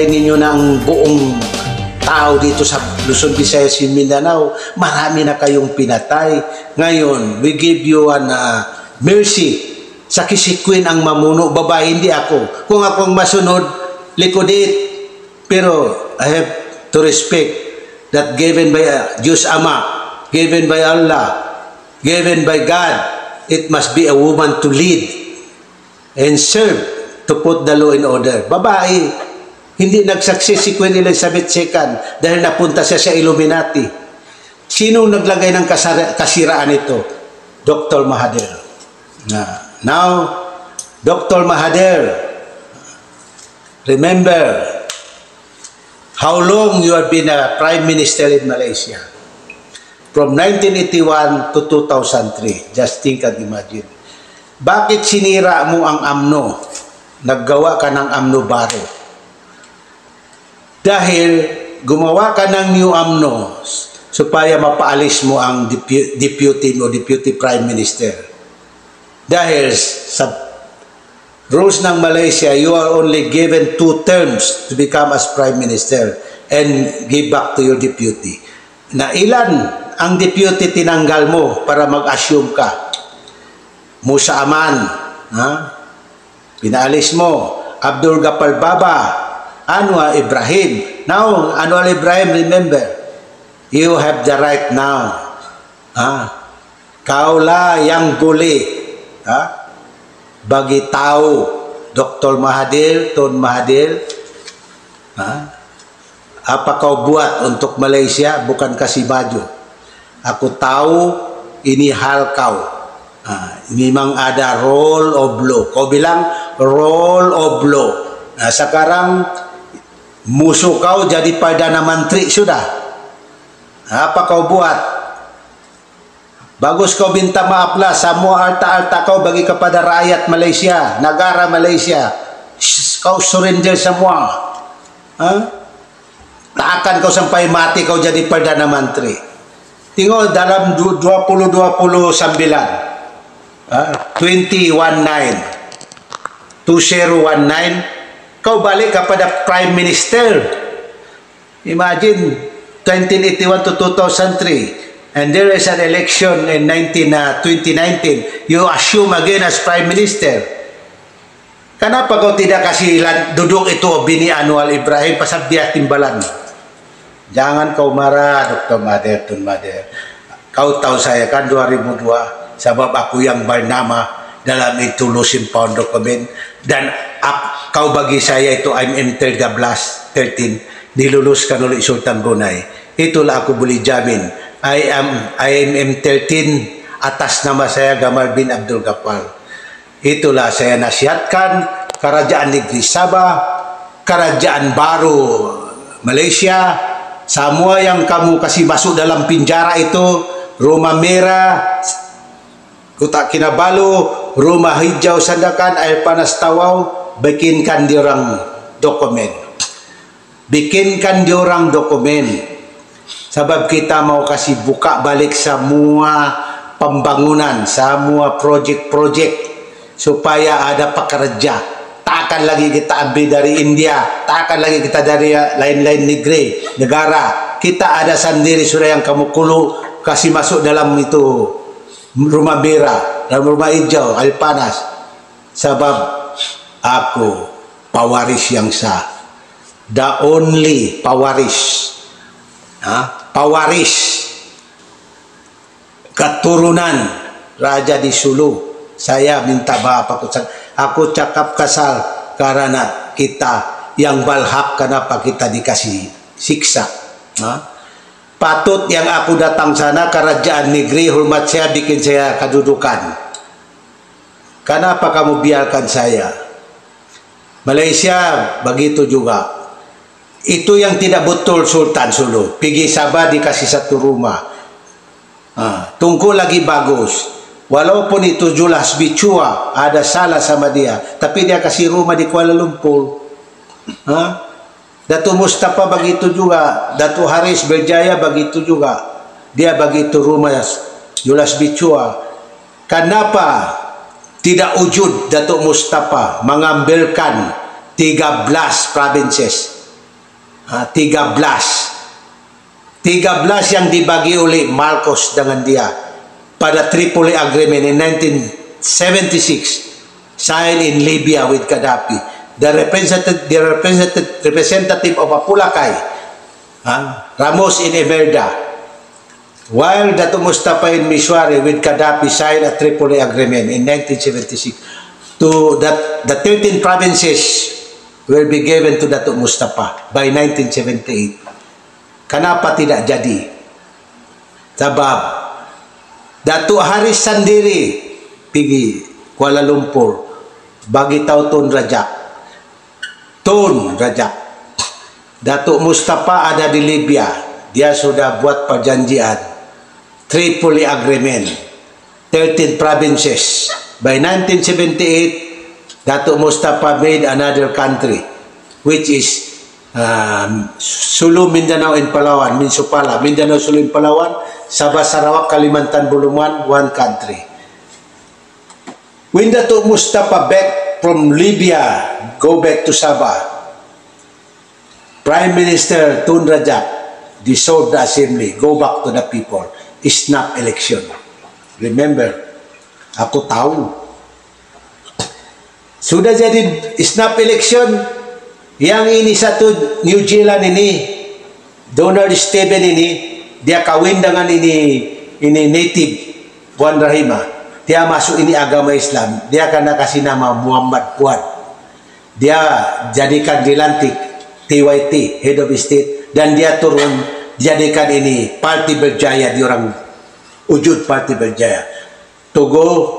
ninyo ng buong tao dito sa Luzon, Visayas, Mindanao, marami na kayong pinatay. Ngayon, we give you an mercy. Sa Queen ang mamuno, babae, hindi ako. Kung akong masunod, likodit. Pero I have to respect that given by Diyos Ama, given by Allah, given by God, it must be a woman to lead and serve to put the law in order. Babae. Hindi nag-success si Queen Elizabeth II dahil napunta siya sa Illuminati. Sinong naglagay ng kasiraan ito? Dr. Mahathir. Now, Dr. Mahathir, remember how long you have been a Prime Minister in Malaysia. From 1981 to 2003. Just think and imagine. Bakit sinira mo ang AMNO? Naggawa ka ng AMNO Baro. Dahil gumawa ka ng new AMNO supaya mapaalis mo ang deputy o deputy prime minister. Dahil sa rules ng Malaysia, you are only given 2 terms to become as prime minister and give back to your deputy. Na ilan ang deputy tinanggal mo para mag-assume ka? Musa Aman, pinaalis mo. Abdul Gapar Baba, Anwar Ibrahim. Now, Anwar Ibrahim, remember, you have the right now. Kaula yang boleh bagi tahu Dr. Mahathir, Tun Mahathir, apa kau buat untuk Malaysia, bukan kasih baju. Aku tahu ini hal kau. Memang ada role of law. Kau bilang role of law. Nah, sekarang musuh kau jadi Perdana Menteri sudah. Apa kau buat? Bagus kau minta maaf lah. Semua harta-harta kau bagi kepada rakyat Malaysia, negara Malaysia. Kau surrender semua. Tak akan kau sampai mati kau jadi Perdana Menteri. Tengok dalam 2019, kau balik kepada Prime Minister. Imagine 1981 to 2003, and there is an election in 2019. You assume again as Prime Minister. Kenapa kau tidak kasih duduk itu bini Anwar Ibrahim pasal dia timbalan? Jangan kau marah, Dr. Mahathir, Tun Mahathir. Kau tahu saya kan 2002, sebab aku yang bernama dalam itu Losing Pound Document, dan kau bagi saya itu IMM13, diluluskan oleh Sultan Brunei. Itulah aku boleh jamin. IMM13 atas nama saya Gamal bin Abdul Ghaffar. Itulah saya nasihatkan Kerajaan Negeri Sabah, Kerajaan Baru Malaysia, semua yang kamu kasih masuk dalam penjara itu, Rumah Merah, Kotak Kinabalu, Rumah Hijau Sandakan, Air Panas Tawau, bikinkan diorang dokumen. Bikinkan diorang dokumen. Sebab kita mau kasih buka balik semua pembangunan, semua projek-projek supaya ada pekerja. Tak akan lagi kita ambil dari India, tak akan lagi kita dari lain-lain negara. Kita ada sendiri sudah yang kamu kasih masuk dalam itu Rumah Merah, dalam Rumah Hijau, Air Panas. Sebab aku pewaris yang sah, the only pewaris, pewaris keturunan Raja di Sulu. Saya minta maaf, aku cakap kasar karena kita yang balhak, kenapa kita dikasih siksa. Patut yang aku datang sana kerajaan negeri, hormat saya, bikin saya kedudukan. Kenapa kamu biarkan saya? Malaysia begitu juga. Itu yang tidak betul Sultan Sulu. Pergi Sabah dikasih satu rumah. Tunggu lagi bagus. Walaupun itu Julas Bicua ada salah sama dia, tapi dia kasih rumah di Kuala Lumpur. Datuk Mustafa begitu juga, Datuk Haris Berjaya begitu juga. Dia begitu rumah Julas Bicua. Kenapa tidak wujud Datuk Mustafa mengambilkan 13 provinces Tiga belas yang dibagi oleh Marcos dengan dia pada Tripoli Agreement in 1976, signed in Libya with Gaddafi. The representative of Apulacay, Ramos in Emerda, while Dato Mustafa in Mishwari with Gaddafi signed a Tripoli Agreement in 1976 to that the 13 provinces will be given to Dato Mustafa by 1978. Kenapa tidak jadi? Sebab Dato Haris Sandiri pergi Kuala Lumpur bagi tahu Tun Rajak. Dato Mustafa ada di Libya, dia sudah buat perjanjian Tripoli Agreement, 13 provinces. By 1978, Dato Mustafa made another country, which is Sulu, Mindanao, and Palawan, Minsupala, Mindanao, Sulu, and Palawan, Sabah, Sarawak, Kalimantan, Buluman, one country. When Dato Mustafa back from Libya, go back to Sabah, Prime Minister Tun Rajak dissolved the assembly, go back to the people, snap election. Remember, ako tahu. Sudah jadi snap election, yang ini satu New Zealand ini, Donald Steven ini, dia kawin dengan ini native Puan Rahima. Dia masuk ini agama Islam. Dia kena kasih nama Muhammad Puan. Dia jadikan dilantik TYT, Head of State, dan dia turun jadikan ini Parti Berjaya, di orang wujud Parti Berjaya, to go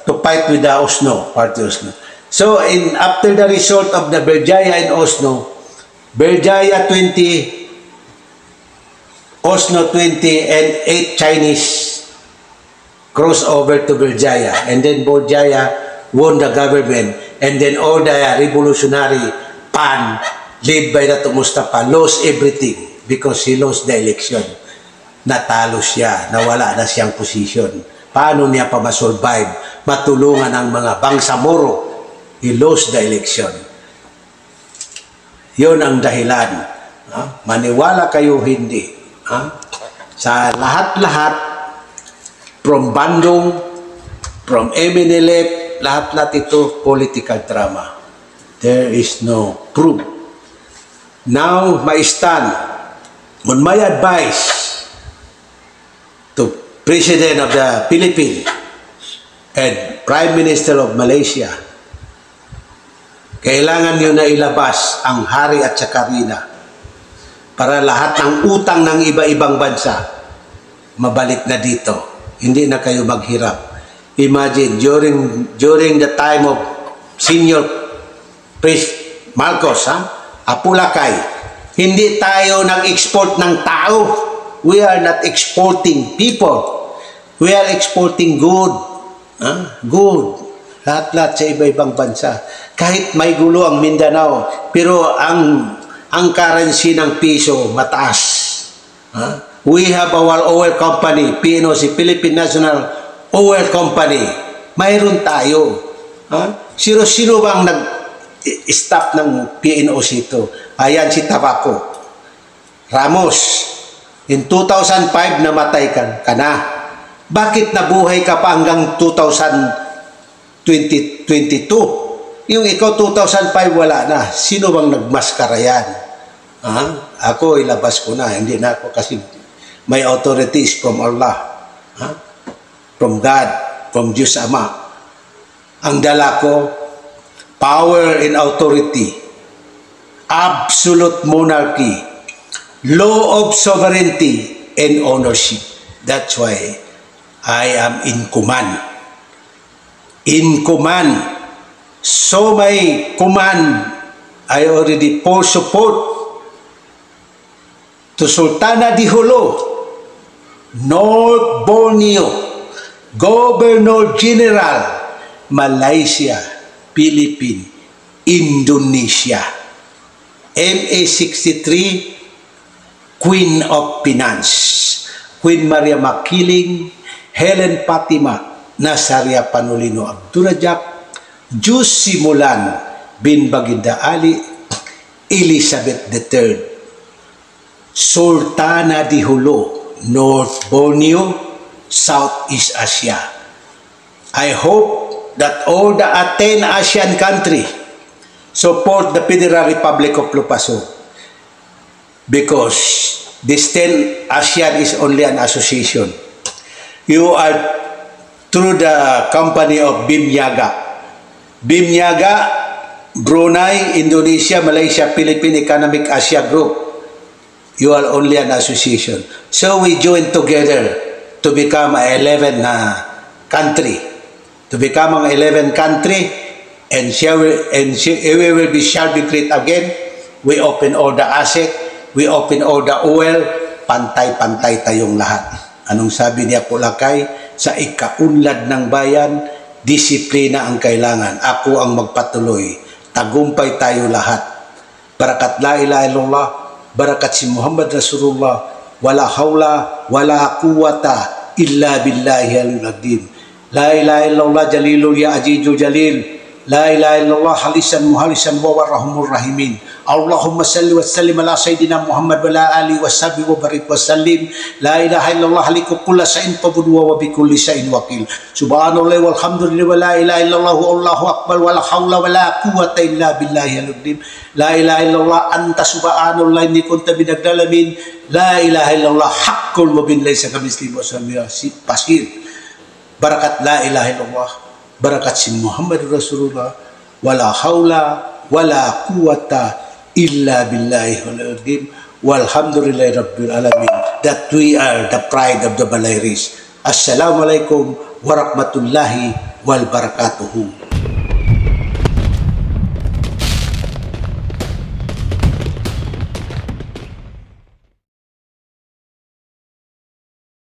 to fight with the Osno, Party Osno. So after the result of the Berjaya in Osno, Berjaya 20, Osno 20, and 8 Chinese cross over to Berjaya, and then Berjaya won the government, and then all the revolutionary PAN led by Dato Mustafa lost everything because he lost the election. Natalo siya, nawala na siyang position. Paano niya pa masurvive, matulungan ang mga Bangsamoro? He lost the election. Yun ang dahilan. Maniwala kayo hindi. Sa lahat-lahat, from Bandung, from MNLF, lahat-lahat ito political drama. There is no proof. Now, my stand on my advice to President of the Philippines and Prime Minister of Malaysia, kailangan nyo na ilabas ang hari at saka Rina para lahat ng utang ng iba-ibang bansa mabalik na dito. Hindi na kayo maghirap. Imagine, during the time of Senior Marcos, Apulacay, hindi tayo nag-export ng tao. We are not exporting people. We are exporting good. Good. Lahat-lahat sa iba-ibang bansa. Kahit may gulo ang Mindanao, pero ang currency ng piso mataas. We have our oil company, PNOC, Philippine National Oil Company. Mayroon tayo. Sino bang nag-stop ng PNOC ito? Ayan si Tabaco. Ramos, in 2005 namatay ka na. Bakit nabuhay ka pa hanggang 2022? Yung ikaw 2005 wala na. Sino bang nagmaskara yan? Ako ilabas ko na. Hindi na ako kasi my authority is from Allah. From God, from Diyos Ama. Ang dala ko, power and authority, absolute monarchy, law of sovereignty, and ownership. That's why I am in command. In command. So my command, I already pour support to Sultana di Jolo, North Borneo, Governor General, Malaysia, Philippines, Indonesia, MA63, Queen of Finance, Queen Maria Makiling, Helen Fatima, Nazaria Panulino Abdurajak, Jus Simulan bin Baginda Ali, Elizabeth III, Sultana di Hulu, North Borneo, Southeast Asia. I hope that all the 10 ASEAN countries support the Federal Republic of Lupaso, because this 10 ASEAN is only an association. You are through the company of BIMNIAGA. BIMNIAGA, Brunei, Indonesia, Malaysia, Philippine Economic Asia Group. You are only an association. So we join together to become a 11 country. To become an 11 country, and we will be shall be great again. We open all the asset, we open all the oil, pantay-pantay tayong lahat. Anong sabi niya po Lakay? Sa ikaunlad ng bayan, disiplina ang kailangan. Ako ang magpatuloy. Tagumpay tayo lahat. Barakat la ilaha illallah, barakat si Muhammad Rasulullah, wala hawla, wala quwata illa billahi al-azim. La ilaha illallah jalilul ya ajiju jalil. La ilaha illallah halisan muhalisan wa warahumur rahimin. Allahumma salli wa sallim ala sayyidina Muhammad wa ala alihi wa sahbihi wa barik wa sallim. La ilaha illallah haliku kulla sa'in fabudwa wa bikulli sa'in wakil. Subhanallah walhamdulillah wa la ilaha illallah Allahu akbar wa la hawla wa la quwata illa billahi al-azim. La ilaha illallah anta subhanallah inni kunta minadh dhalimin. La ilaha illallah haqqul mubin laysa kamitslihi basir. Barakat la ilaha illallah, barakat si Muhammad Rasulullah, wala hawla wala quwata illa billahi al-azim. Walhamdulillahi rabbil alamin, that we are the pride of the Balayris. Assalamualaikum warahmatullahi wabarakatuh.